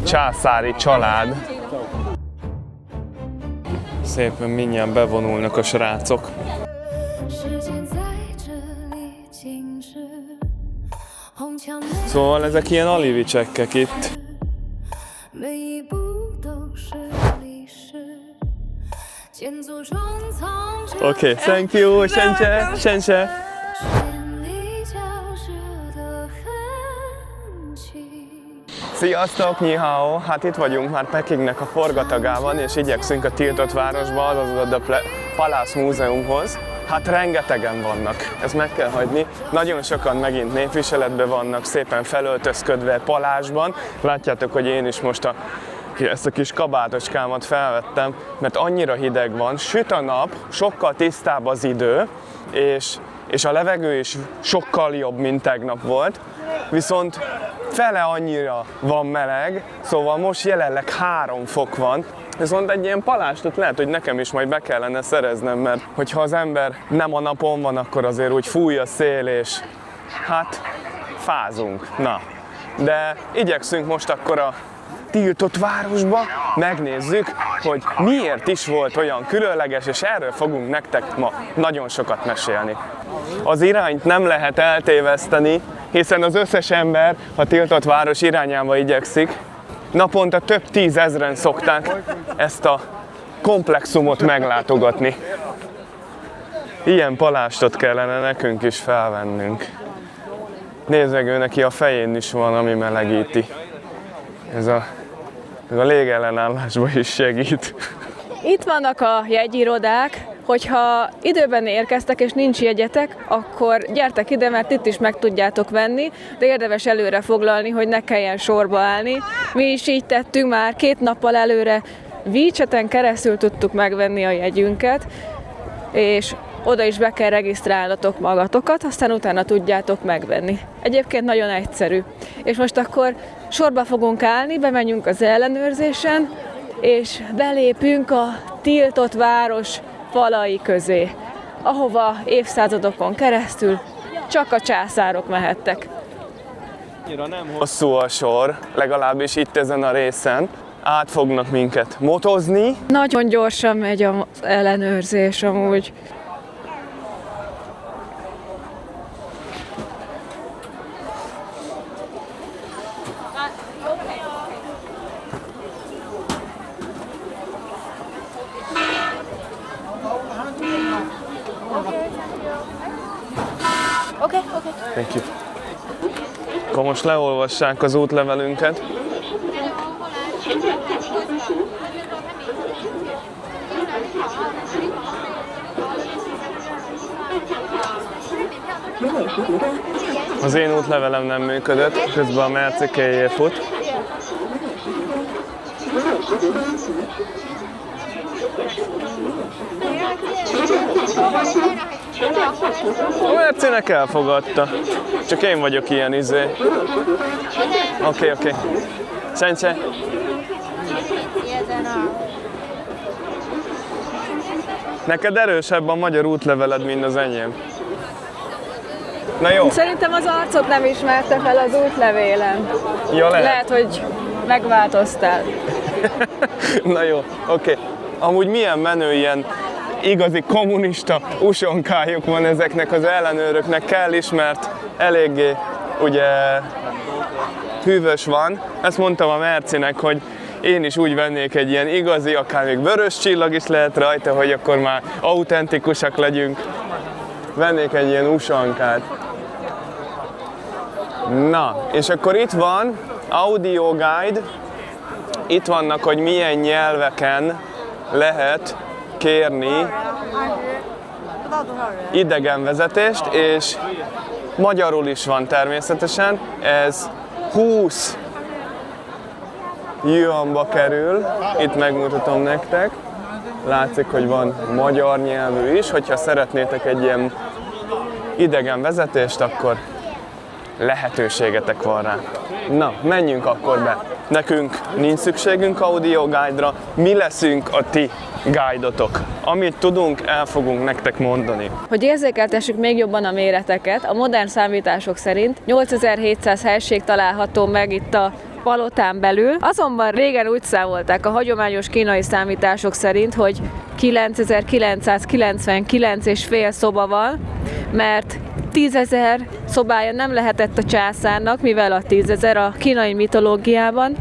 császári család. Szépen mindjárt bevonulnak a srácok. Szóval ezek ilyen alivicsekkek itt. Oké, thank you, Shenche, Shenche. Sziasztok, ni hao! Hát itt vagyunk már Pekingnek a forgatagában, és igyekszünk a tiltott városba, azaz a Palace Múzeumhoz. Hát rengetegen vannak, ezt meg kell hagyni. Nagyon sokan megint népviseletben vannak, szépen felöltözködve palásban. Látjátok, hogy én is most ezt a kis kabátocskámat felvettem, mert annyira hideg van, süt a nap, sokkal tisztább az idő, és a levegő is sokkal jobb, mint tegnap volt. Viszont fele annyira van meleg, szóval most jelenleg 3 fok van. Viszont egy ilyen palástot lehet, hogy nekem is majd be kellene szereznem, mert hogyha az ember nem a napon van, akkor azért úgy fúj a szél, és hát fázunk. Na, de igyekszünk most akkor a tiltott városba, megnézzük, hogy miért is volt olyan különleges, és erről fogunk nektek ma nagyon sokat mesélni. Az irányt nem lehet eltéveszteni, hiszen az összes ember a tiltott város irányába igyekszik. Naponta több 10 000-en szokták ezt a komplexumot meglátogatni. Ilyen palástot kellene nekünk is felvennünk. Nézd meg, ő neki a fején is van, ami melegíti. Ez a légellenállásban is segít. Itt vannak a jegyirodák, hogyha időben érkeztek és nincs jegyetek, akkor gyertek ide, mert itt is meg tudjátok venni, de érdemes előre foglalni, hogy ne kelljen sorba állni. Mi is így tettünk, már 2 nappal előre WeChat-en keresztül tudtuk megvenni a jegyünket, és oda is be kell regisztrálnatok magatokat, aztán utána tudjátok megvenni. Egyébként nagyon egyszerű. És most akkor sorba fogunk állni, bemegyünk az ellenőrzésen, és belépünk a tiltott város falai közé, ahova évszázadokon keresztül csak a császárok mehettek. Nem hosszú a sor, legalábbis itt ezen a részen. Át fognak minket motozni. Nagyon gyorsan megy az ellenőrzés amúgy. Okay. Thank you. Akkor most leolvassák az útlevelünket. Az én útlevelem nem működött, közben a Mercikéjé fut. A Mercinek elfogadta. Csak én vagyok ilyen izé. Oké. Sence. Neked erősebb a magyar útleveled, mint az enyém. Na jó. Szerintem az arcot nem ismerte fel az útlevélen. Ja, lehet, hogy megváltoztál. Na jó, oké. Amúgy milyen menő ilyen igazi kommunista usonkájuk van ezeknek az ellenőröknek, kell is, mert eléggé ugye hűvös van. Ezt mondtam a Mercinek, hogy én is úgy vennék egy ilyen igazi, akár még vörös csillag is lehet rajta, hogy akkor már autentikusak legyünk. Vennék egy ilyen usankát. Na, és akkor itt van Audio Guide. Itt vannak, hogy milyen nyelveken lehet kérni idegenvezetést, és magyarul is van természetesen. Ez 20 yuanba kerül, itt megmutatom nektek. Látszik, hogy van magyar nyelvű is, hogyha szeretnétek egy ilyen idegenvezetést, akkor lehetőségetek van rá. Na, menjünk akkor be. Nekünk nincs szükségünk audio guide-ra, mi leszünk a ti guide-otok. Amit tudunk, el fogunk nektek mondani. Hogy érzékeltessük még jobban a méreteket, a modern számítások szerint 8700 helység található meg itt a palotán belül. Azonban régen úgy számolták a hagyományos kínai számítások szerint, hogy 9999,5 szoba van, mert 10.000 szobája nem lehetett a császárnak, mivel a 10.000 a kínai mitológiában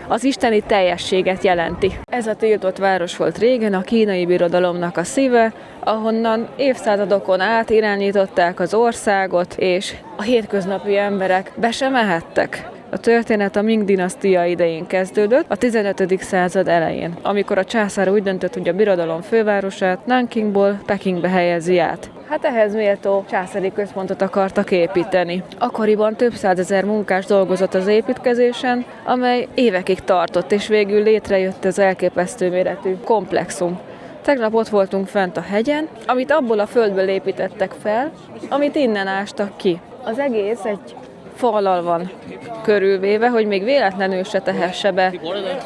az isteni teljességet jelenti. Ez a tiltott város volt régen a kínai birodalomnak a szíve, ahonnan évszázadokon át irányították az országot, és a hétköznapi emberek be sem mehettek. A történet a Ming dinasztia idején kezdődött, a 15. század elején, amikor a császár úgy döntött, hogy a birodalom fővárosát Nankingból Pekingbe helyezi át. Hát ehhez méltó császári központot akartak építeni. Akkoriban több százezer munkás dolgozott az építkezésen, amely évekig tartott, és végül létrejött ez elképesztő méretű komplexum. Tegnap ott voltunk fent a hegyen, amit abból a földből építettek fel, amit innen ástak ki. Az egész egy fallal van körülvéve, hogy még véletlenül se tehesse be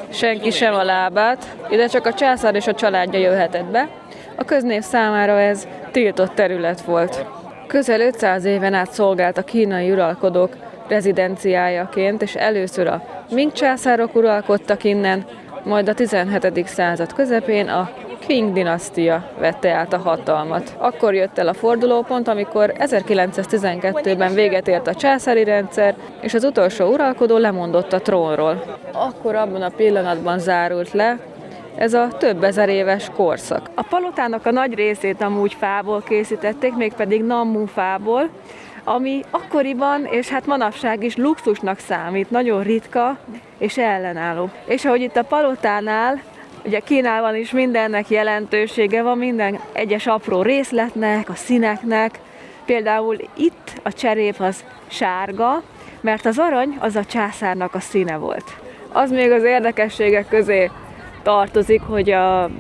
senki sem a lábát. Ide csak a császár és a családja jöhetett be. A köznév számára ez tiltott terület volt. Közel 500 éven át szolgált a kínai uralkodók rezidenciájaként, és először a Ming császárok uralkodtak innen, majd a 17. század közepén a Qing dinasztia vette át a hatalmat. Akkor jött el a fordulópont, amikor 1912-ben véget ért a császári rendszer, és az utolsó uralkodó lemondott a trónról. Akkor abban a pillanatban zárult le ez a több ezer éves korszak. A palotának a nagy részét amúgy fából készítették, mégpedig nammu fából, ami akkoriban, és hát manapság is luxusnak számít, nagyon ritka és ellenálló. És ahogy itt a palotánál, ugye Kínában is mindennek jelentősége van, minden egyes apró részletnek, a színeknek. Például itt a cserép az sárga, mert az arany az a császárnak a színe volt. Az még az érdekességek közé tartozik, hogy a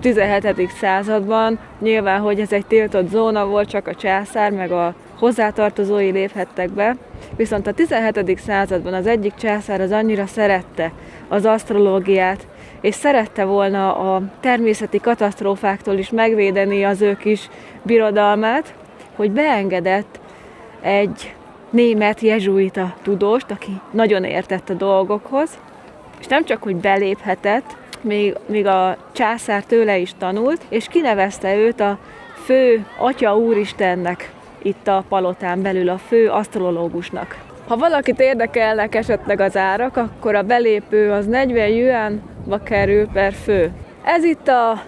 17. században nyilván, hogy ez egy tiltott zóna volt, csak a császár meg a hozzátartozói léphettek be, viszont a 17. században az egyik császár az annyira szerette az asztrológiát, és szerette volna a természeti katasztrófáktól is megvédeni az ő kis birodalmát, hogy beengedett egy német jezsuita tudóst, aki nagyon értett a dolgokhoz, és nem csak, hogy beléphetett, még a császár tőle is tanult, és kinevezte őt a fő atya úristennek itt a palotán belül, a fő asztrológusnak. Ha valakit érdekelnek esetleg az árak, akkor a belépő az 40 yuanba kerül per fő. Ez itt a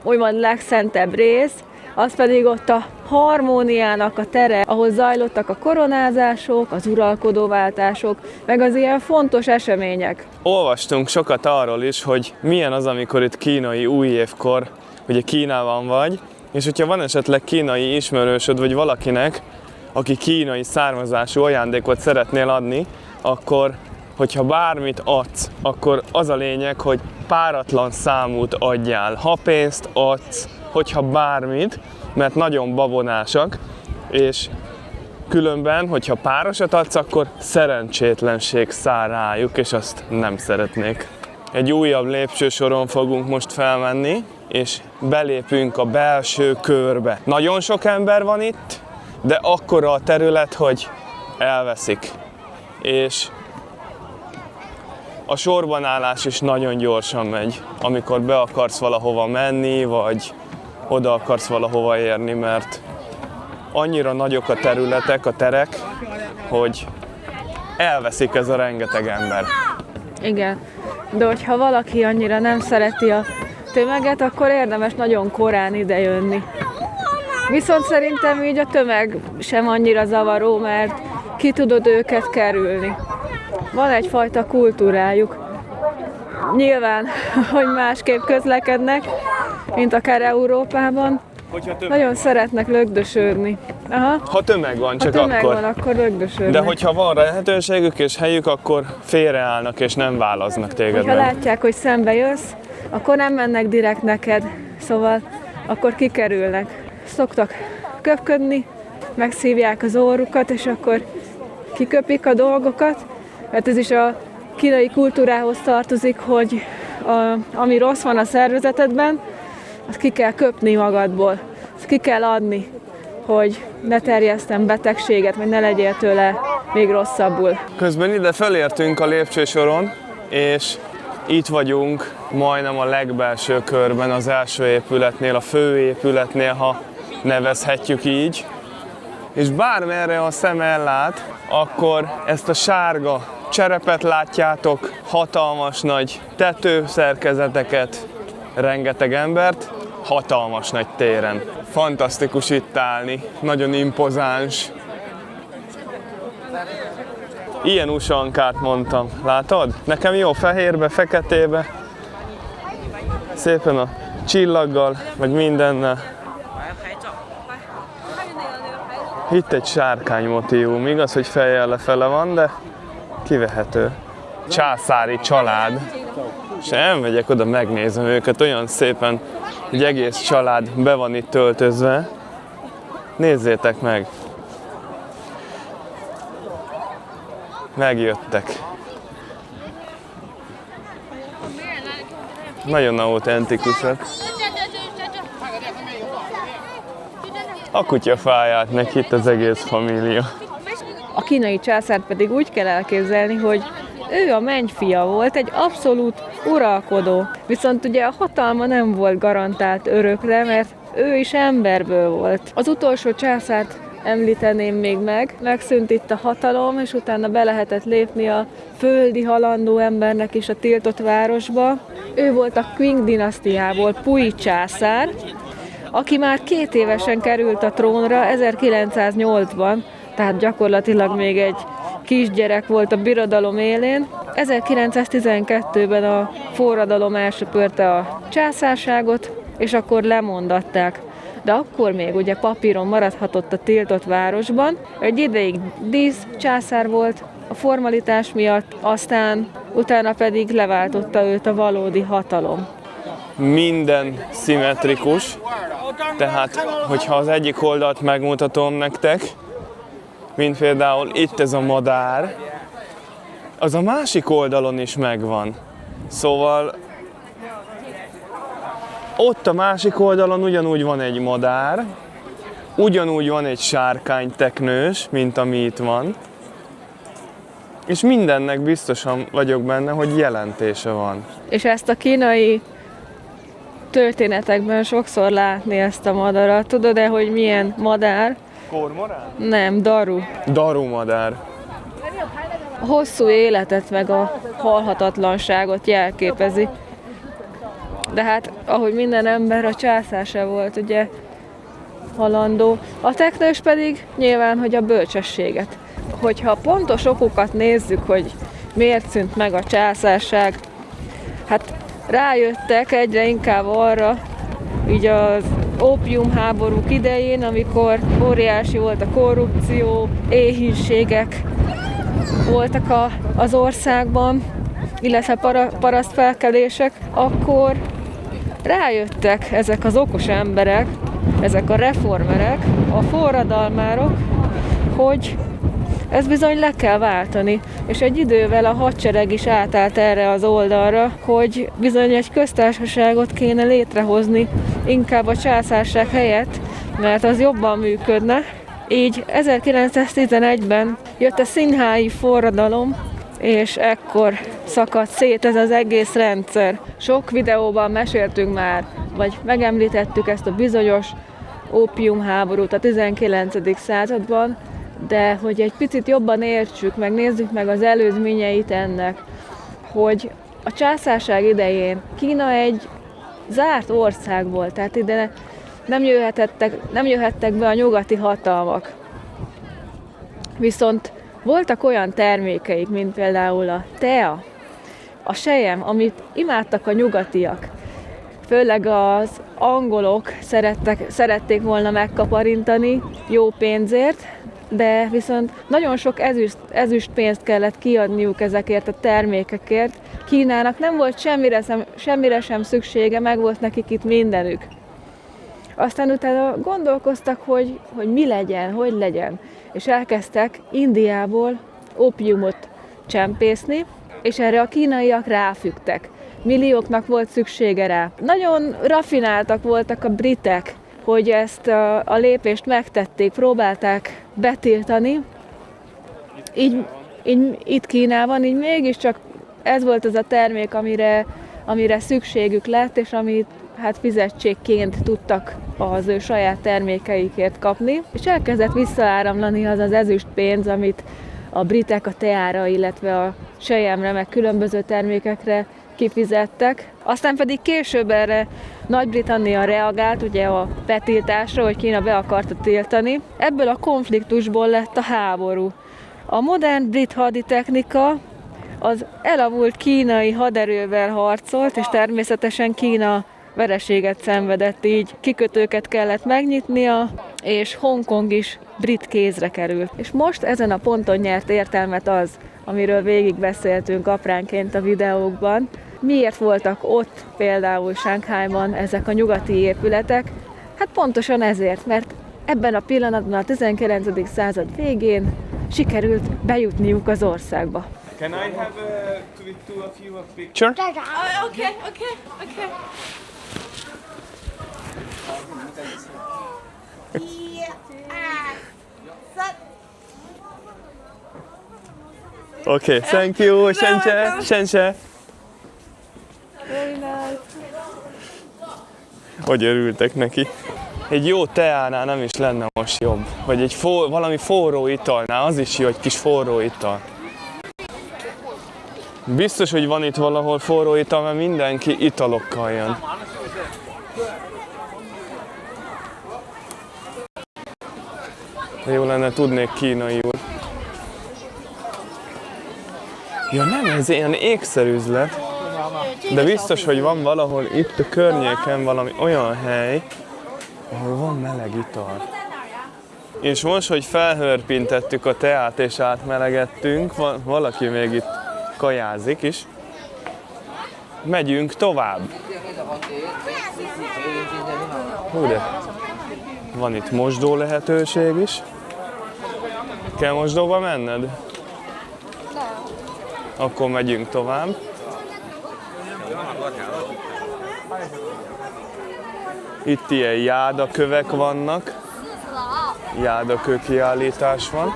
úgymond legszentebb rész, az pedig ott a harmóniának a tere, ahol zajlottak a koronázások, az uralkodóváltások, meg az ilyen fontos események. Olvastunk sokat arról is, hogy milyen az, amikor itt kínai újévkor, ugye Kínában vagy, és hogyha van esetleg kínai ismerősöd, vagy valakinek, aki kínai származású ajándékot szeretnél adni, akkor, hogyha bármit adsz, akkor az a lényeg, hogy páratlan számút adjál. Ha pénzt adsz, hogyha bármit, mert nagyon babonásak, és különben, hogyha párosat adsz, akkor szerencsétlenség száll rájuk, és azt nem szeretnék. Egy újabb lépcsősoron fogunk most felmenni, és belépünk a belső körbe. Nagyon sok ember van itt, de akkora a terület, hogy elveszik. És a sorbanállás is nagyon gyorsan megy, amikor be akarsz valahova menni, vagy oda akarsz valahova érni, mert annyira nagyok a területek, a terek, hogy elveszik ez a rengeteg ember. Igen, de hogyha valaki annyira nem szereti a tömeget, akkor érdemes nagyon korán idejönni. Viszont szerintem így a tömeg sem annyira zavaró, mert ki tudod őket kerülni. Van egyfajta kultúrájuk. Nyilván, hogy másképp közlekednek, mint akár Európában. Nagyon szeretnek lögdösödni. Aha. Ha tömeg van, csak ha tömeg akkor. van, akkor lögdösödnek. De hogyha van lehetőségük és helyük, akkor félreállnak és nem válasznak téged. Ha látják, hogy szembe jössz, akkor nem mennek direkt neked, szóval akkor kikerülnek. Szoktak köpködni, megszívják az orrukat, és akkor kiköpik a dolgokat, mert ez is a kínai kultúrához tartozik, hogy ami rossz van a szervezetedben, azt ki kell köpni magadból, azt ki kell adni, hogy ne terjesztem betegséget, vagy ne legyél tőle még rosszabbul. Közben ide felértünk a lépcsősoron, és itt vagyunk majdnem a legbelső körben, az első épületnél, a főépületnél, ha nevezhetjük így. És bármerre a szem ellát, akkor ezt a sárga cserepet látjátok, hatalmas nagy tetőszerkezeteket, rengeteg embert, hatalmas nagy téren. Fantasztikus itt állni, nagyon impozáns. Ilyen usankát mondtam, látod? Nekem jó fehérbe, feketébe, szépen a csillaggal, meg mindennel. Itt egy sárkány motívum, igaz, hogy fejjel lefele van, de kivehető. Császári család. És elmegyek oda, megnézem őket, olyan szépen, hogy egész család be van itt töltözve. Nézzétek meg! Megjöttek. Nagyon autentikusak. A kutyafáját neki itt az egész família. A kínai császárt pedig úgy kell elképzelni, hogy ő a mennyfia volt, egy abszolút uralkodó. Viszont ugye a hatalma nem volt garantált örökre, mert ő is emberből volt. Az utolsó császárt említeném még meg, megszűnt itt a hatalom, és utána be lehetett lépni a földi halandó embernek is a tiltott városba. Ő volt a Qing dinasztiából Pui császár, aki már 2 évesen került a trónra 1908-ban, tehát gyakorlatilag még egy kisgyerek volt a birodalom élén. 1912-ben a forradalom elsöpörte a császárságot, és akkor lemondatták. De akkor még ugye papíron maradhatott a tiltott városban. Egy ideig díszcsászár volt a formalitás miatt, aztán utána pedig leváltotta őt a valódi hatalom. Minden szimmetrikus, tehát hogyha az egyik oldalt megmutatom nektek, mint például itt ez a madár, az a másik oldalon is megvan. Szóval ott a másik oldalon ugyanúgy van egy madár, ugyanúgy van egy sárkányteknős, mint ami itt van, és mindennek biztosan vagyok benne, hogy jelentése van. És ezt a kínai történetekben sokszor látni ezt a madarat. Tudod-e, hogy milyen madár? Kormorán? Nem, daru. Daru madár. A hosszú életet meg a halhatatlanságot jelképezi. De hát, ahogy minden ember, a császár se volt ugye halandó. A teknős pedig nyilván, hogy a bölcsességet. Hogyha pontos okokat nézzük, hogy miért szűnt meg a császárság, hát rájöttek egyre inkább arra, így az ópiumháborúk idején, amikor óriási volt a korrupció, éhínségek voltak az országban, illetve parasztfelkelések, akkor rájöttek ezek az okos emberek, ezek a reformerek, a forradalmárok, hogy ezt bizony le kell váltani, és egy idővel a hadsereg is átállt erre az oldalra, hogy bizony egy köztársaságot kéne létrehozni, inkább a császárság helyett, mert az jobban működne. Így 1911-ben jött a színhái forradalom, és ekkor szakadt szét ez az egész rendszer. Sok videóban meséltünk már, vagy megemlítettük ezt a bizonyos ópiumháborút a 19. században, de hogy egy picit jobban értsük, meg nézzük meg az előzményeit ennek, hogy a császárság idején Kína egy zárt ország volt, tehát ide nem jöhettek be a nyugati hatalmak. Viszont voltak olyan termékeik, mint például a tea, a selyem, amit imádtak a nyugatiak. Főleg az angolok szerették volna megkaparintani jó pénzért, de viszont nagyon sok ezüst pénzt kellett kiadniuk ezekért a termékekért. Kínának nem volt semmire sem szüksége, meg volt nekik itt mindenük. Aztán utána gondolkoztak, hogy mi legyen, hogy legyen, és elkezdtek Indiából ópiumot csempészni, és erre a kínaiak ráfügtek. Millióknak volt szüksége rá. Nagyon rafináltak voltak a britek, hogy ezt a lépést megtették, próbálták betiltani, így itt Kínában így mégiscsak ez volt az a termék, amire szükségük lett, és amit hát fizetségként tudtak az ő saját termékeikért kapni. És elkezdett visszaáramlani az az ezüst pénz, amit a britek a teára, illetve a selyemre, meg különböző termékekre kifizettek. Aztán pedig később erre Nagy-Britannia reagált ugye a betiltásra, hogy Kína be akarta tiltani. Ebből a konfliktusból lett a háború. A modern brit haditechnika az elavult kínai haderővel harcolt, és természetesen Kína vereséget szenvedett, így kikötőket kellett megnyitnia, és Hongkong is brit kézre került. És most ezen a ponton nyert értelmet az, amiről végig beszéltünk apránként a videókban, miért voltak ott például Shanghaiban ezek a nyugati épületek? Hát pontosan ezért, mert ebben a pillanatban a 19. század végén sikerült bejutniuk az országba. Can I have two of you a picture? Okay. Okay, thank you, Shenche. Very nice. Hogy örültek neki. Egy jó teánál nem is lenne most jobb. Vagy egy valami forró italnál, az is jó, egy kis forró ital. Biztos, hogy van itt valahol forró ital, mert mindenki italokkal jön. De jó lenne, tudnék kínaiul. Ja nem, ez ilyen ékszerüzlet. De biztos, hogy van valahol itt a környéken valami olyan hely, ahol van meleg ital. És most, hogy felhörpintettük a teát és átmelegettünk, valaki még itt kajázik is. Megyünk tovább. Hú, de van itt mosdó lehetőség is. Kell mosdóba menned? Akkor megyünk tovább. Itt ilyen jádakövek vannak. Jádakő kiállítás van.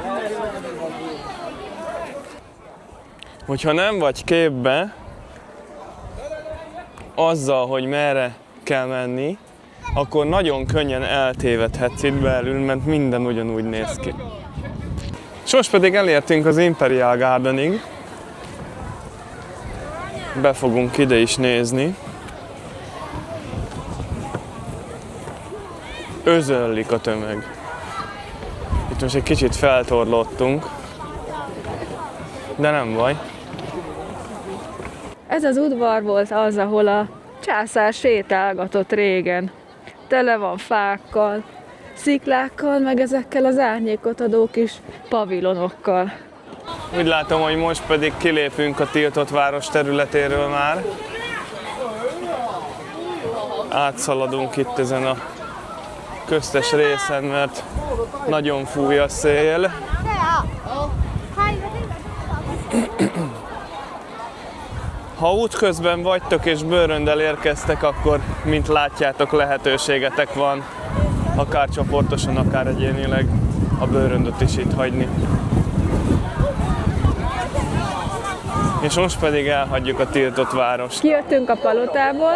Hogyha nem vagy képbe azzal, hogy merre kell menni, akkor nagyon könnyen eltévedhetsz itt belül, mert minden ugyanúgy néz ki. És most pedig elértünk az Imperial Gardenig. Be fogunk ide is nézni. Özönlik a tömeg. Itt most egy kicsit feltorlottunk, de nem baj. Ez az udvar volt az, ahol a császár sétálgatott régen. Tele van fákkal, sziklákkal, meg ezekkel az árnyékot adó kis pavilonokkal. Úgy látom, hogy most pedig kilépünk a tiltott város területéről már. Átszaladunk itt ezen a köztes részen, mert nagyon fúj a szél. Ha útközben vagytok és bőröndel érkeztek, akkor, mint látjátok, lehetőségetek van, akár csoportosan, akár egyénileg a bőröndöt is itt hagyni. És most pedig elhagyjuk a tiltott várost. Kijöttünk a palotából,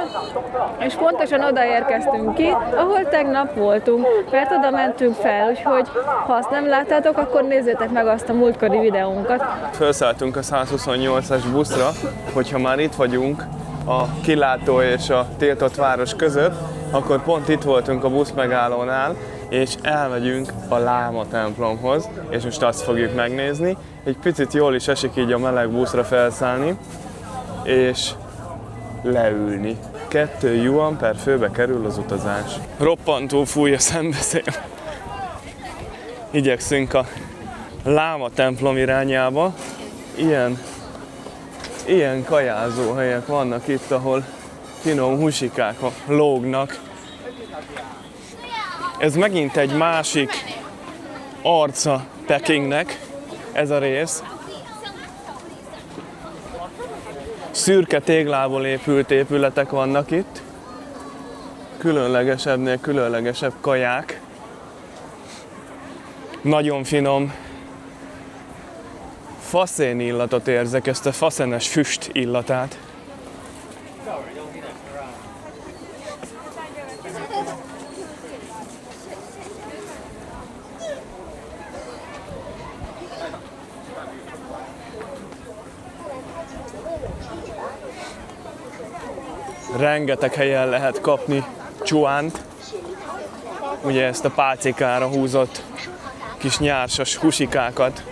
és pontosan oda érkeztünk ki, ahol tegnap voltunk, mert oda mentünk fel, úgyhogy ha azt nem láttátok, akkor nézzétek meg azt a múltkori videónkat. Felszálltunk a 128-as buszra, hogyha már itt vagyunk a kilátó és a tiltott város között, akkor pont itt voltunk a busz megállónál, és elmegyünk a Láma templomhoz, és most azt fogjuk megnézni. Egy picit jól is esik így a meleg buszra felszállni, és leülni. 2 yuan per főbe kerül az utazás. Roppantó fúj a szembeszél. Igyekszünk a Láma templom irányába. Ilyen kajázó helyek vannak itt, ahol finom húsikák lógnak. Ez megint egy másik arca Pekingnek, ez a rész. Szürke téglából épült épületek vannak itt. Különlegesebbnél különlegesebb kaják. Nagyon finom faszén illatot érzek, ezt a faszenes füst illatát. Rengeteg helyen lehet kapni csuánt, ugye ezt a pálcikára húzott kis nyársas husikákat.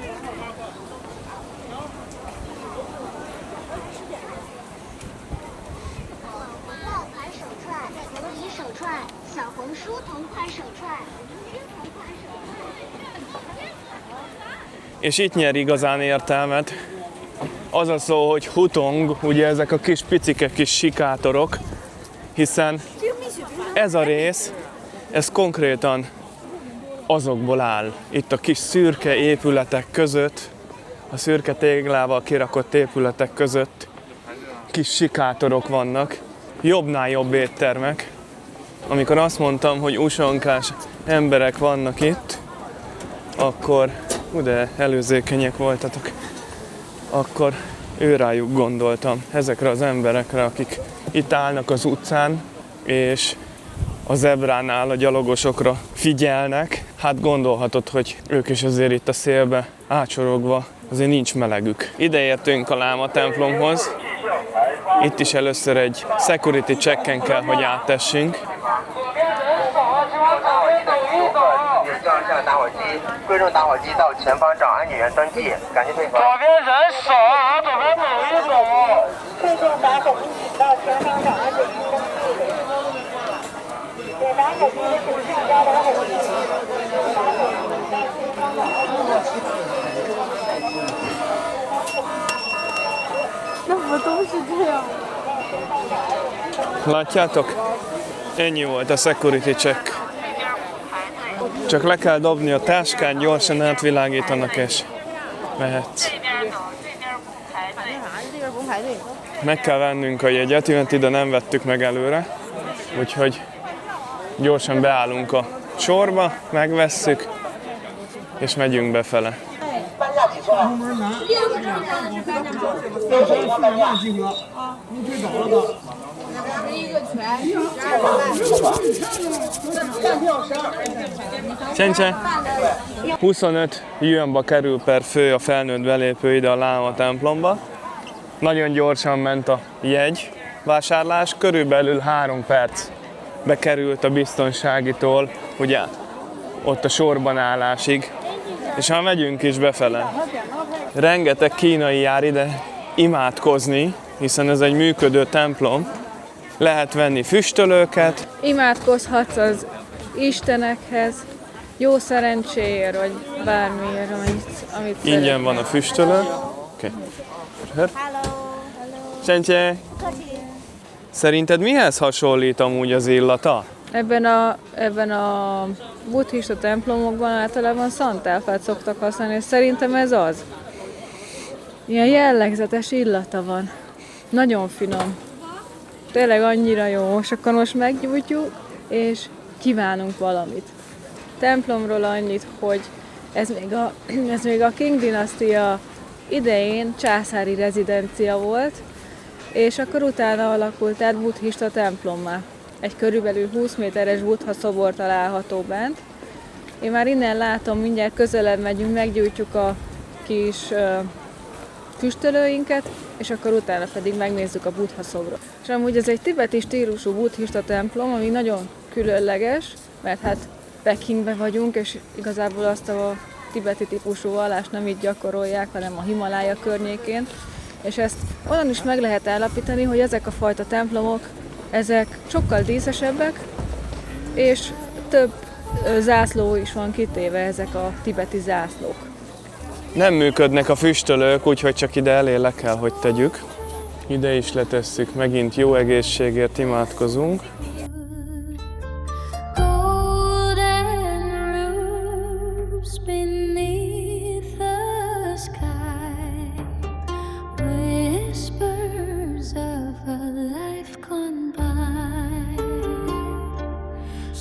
És itt nyer igazán értelmet az a szó, hogy hutong, ugye ezek a kis picike kis sikátorok, hiszen ez a rész, ez konkrétan azokból áll. Itt a kis szürke épületek között, a szürke téglával kirakott épületek között kis sikátorok vannak, jobbnál jobb éttermek. Amikor azt mondtam, hogy usonkás emberek vannak itt, akkor, de előzékenyek voltatok, akkor őrájuk gondoltam, ezekre az emberekre, akik itt állnak az utcán, és a zebránál a gyalogosokra figyelnek. Hát gondolhatod, hogy ők is azért itt a szélbe átsorogva, azért nincs melegük. Ide értünk a Láma templomhoz. Itt is először egy security checken kell, hogy áttessünk. Látjátok? Ennyi volt a security check. Csak le kell dobni a táskát, gyorsan átvilágítanak és mehetsz. Meg kell vennünk a jegyet, mert ide nem vettük meg előre. Úgyhogy gyorsan beállunk a sorba, megvesszük és megyünk befele. Csencse! 25 yuanba kerül per fő a felnőtt belépő ide a Láma templomba. Nagyon gyorsan ment a jegyvásárlás, körülbelül 3 perc bekerült a biztonságitól, ugye ott a sorban állásig, és ha megyünk is befele. Rengeteg kínai jár ide imádkozni, hiszen ez egy működő templom. Lehet venni füstölőket. Imádkozhatsz az istenekhez, jó szerencséért, vagy bármiért, amit Ingyen van a füstölő. Okay. Csencse! Szerinted mihez hasonlít amúgy az illata? Ebben a buddhista templomokban általában szantáfát szoktak használni, és szerintem ez az. Ilyen jellegzetes illata van. Nagyon finom. Tényleg annyira jó. És akkor most meggyújtjuk, és kívánunk valamit. Templomról annyit, hogy ez még a Qing dinasztia idején császári rezidencia volt, és akkor utána alakult át buddhista templommá. Egy körülbelül 20 méteres buddha szobor található bent. Én már innen látom, mindjárt közelebb megyünk, meggyújtjuk a kis füstölőinket, és akkor utána pedig megnézzük a buddha szobrot. És amúgy ez egy tibeti stílusú buddhista templom, ami nagyon különleges, mert hát Pekingben vagyunk, és igazából azt a tibeti típusú vallást nem így gyakorolják, hanem a Himalája környékén. És ezt onnan is meg lehet állapítani, hogy ezek a fajta templomok, ezek sokkal díszesebbek, és több zászló is van kitéve, ezek a tibeti zászlók. Nem működnek a füstölők, úgyhogy csak ide elé le kell, hogy tegyük. Ide is letesszük, megint jó egészségért imádkozunk.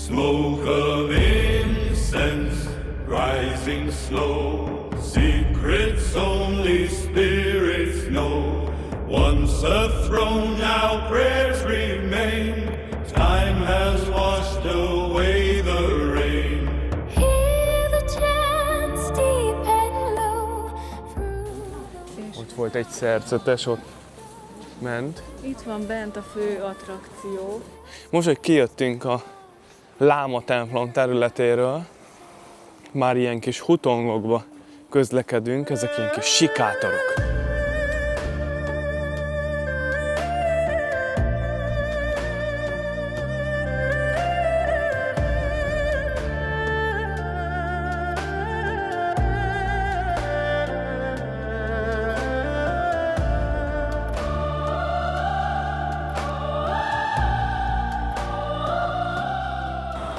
Smoke of incense rising slow, secrets only Holy spirits know. Once a throne, now prayers remain. Time has washed away the rain. Hear the chants deep and low through the Ott volt egy szerzetes, ott ment. Itt van bent a fő attrakció. Most, hogy kijöttünk a Láma templom területéről, már ilyen kis hutongokba közlekedünk, ezek ilyen kis sikátorok.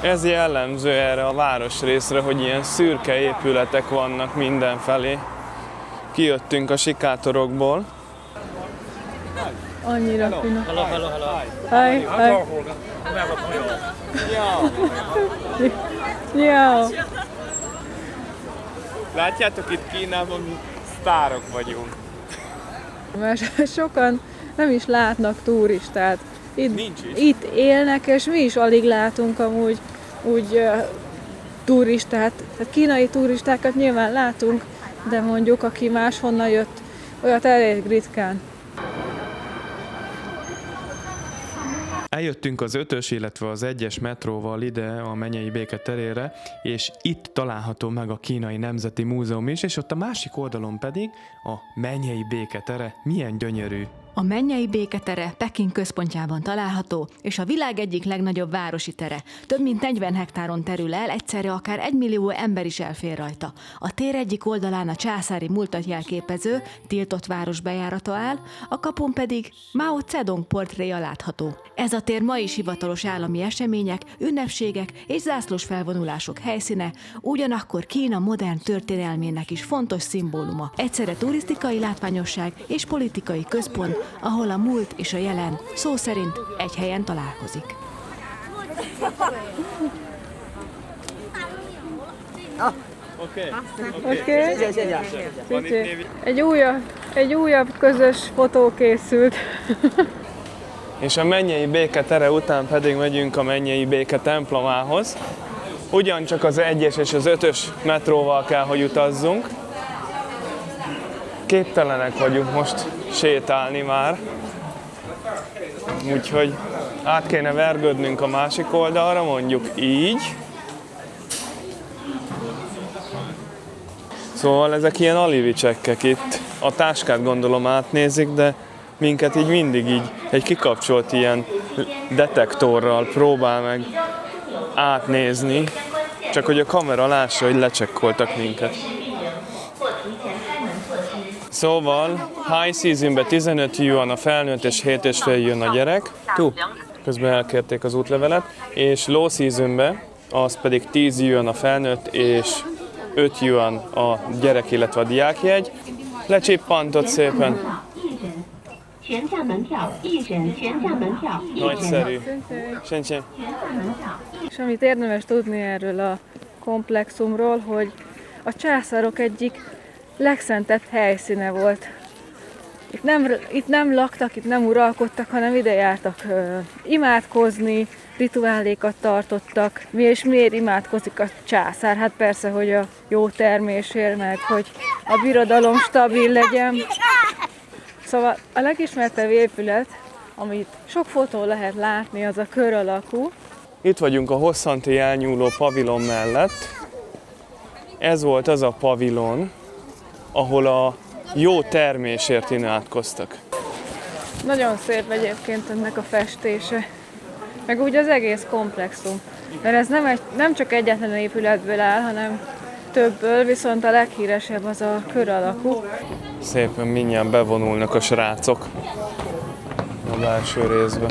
Ez jellemző erre a városrészre, hogy ilyen szürke épületek vannak mindenfelé. Kijöttünk a sikátorokból. Annyira finom. Hello. Hi, hi. Ja. Látjátok, itt Kínában mi sztárok vagyunk. Mert sokan nem is látnak turistát. Nincs is. Itt élnek, és mi is alig látunk amúgy turistát. Tehát kínai turistákat nyilván látunk, de mondjuk aki máshonnan jött, olyat elég ritkán. Eljöttünk az 5-ös, illetve az 1-es metróval ide a Mennyei Béke terére, és itt található meg a Kínai Nemzeti Múzeum is, és ott a másik oldalon pedig a Mennyei Béke tere. Milyen gyönyörű! A Mennyei Béke tere Peking központjában található, és a világ egyik legnagyobb városi tere. Több mint 40 hektáron terül el, egyszerre akár 1 millió ember is elfér rajta. A tér egyik oldalán a császári múltat jelképező, tiltott város bejárata áll, a kapun pedig Mao Zedong portréja látható. Ez a tér ma is hivatalos állami események, ünnepségek és zászlós felvonulások helyszíne, ugyanakkor Kína modern történelmének is fontos szimbóluma. Egyszerre turisztikai látványosság és politikai központ, ahol a múlt és a jelen szó szerint egy helyen találkozik. Oké. Egy újabb közös fotó készült. És a Mennyei Béke tere után pedig megyünk a Mennyei Béke templomához. Ugyancsak az 1-es és az 5-ös metróval kell, hogy utazzunk. Képtelenek vagyunk most sétálni már. Úgyhogy át kéne vergődnünk a másik oldalra, mondjuk így. Szóval ezek ilyen alivicsekkek itt. A táskát gondolom átnézik, de minket így mindig így egy kikapcsolt ilyen detektorral próbál meg átnézni. Csak hogy a kamera lássa, hogy lecsekkoltak minket. Szóval high seasonben 15 yuan a felnőtt és 7,5 yuan a gyerek. Közben elkérték az útlevelet. És low seasonben az pedig 10 yuan a felnőtt és 5 yuan a gyerek, illetve a diákjegy. Lecsippantott szépen. Nagyszerű. Sensen. És amit érdemes tudni erről a komplexumról, hogy a császárok egyik legszentebb helyszíne volt. Itt nem laktak, itt nem uralkodtak, hanem ide jártak imádkozni, rituálékat tartottak. És miért imádkozik a császár? Hát persze, hogy a jó termésért, meg hogy a birodalom stabil legyen. Szóval a legismertebb épület, amit sok fotón lehet látni, az a kör alakú. Itt vagyunk a hosszanti elnyúló pavilon mellett. Ez volt az a pavilon, ahol a jó termésért imádkoztak. Nagyon szép egyébként ennek a festése, meg úgy az egész komplexum. Mert ez nem csak egyetlen épületből áll, hanem többből, viszont a leghíresebb az a kör alakú. Szépen mindjárt bevonulnak a srácok a belső részbe.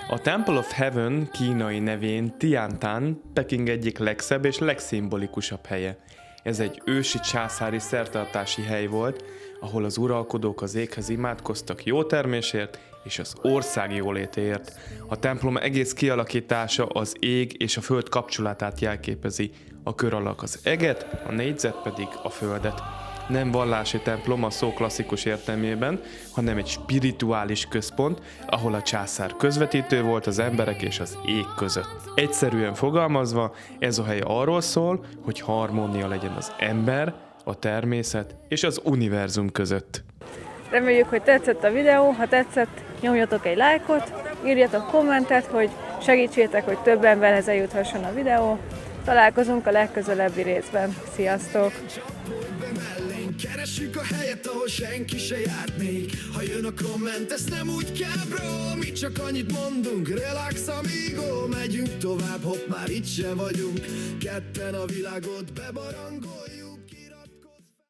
A Temple of Heaven kínai nevén Tiantan Peking egyik legszebb és legszimbolikusabb helye. Ez egy ősi császári szertartási hely volt, ahol az uralkodók az éghez imádkoztak jó termésért és az ország jólétéért. A templom egész kialakítása az ég és a föld kapcsolatát jelképezi. A kör alak az eget, a négyzet pedig a földet. Nem vallási templom a szó klasszikus értelmében, hanem egy spirituális központ, ahol a császár közvetítő volt az emberek és az ég között. Egyszerűen fogalmazva, ez a hely arról szól, hogy harmónia legyen az ember, a természet és az univerzum között. Reméljük, hogy tetszett a videó, ha tetszett, nyomjatok egy lájkot, írjatok kommentet, hogy segítsétek, hogy több emberhez eljuthasson a videó. Találkozunk a legközelebbi részben. Sziasztok! Keressük a helyet, ahol senki se járt még. Ha jön a komment, ezt nem úgy kell, bro. Mi csak annyit mondunk, relax amigo. Megyünk tovább, hopp, már itt se vagyunk. Ketten a világot bebarangoljuk.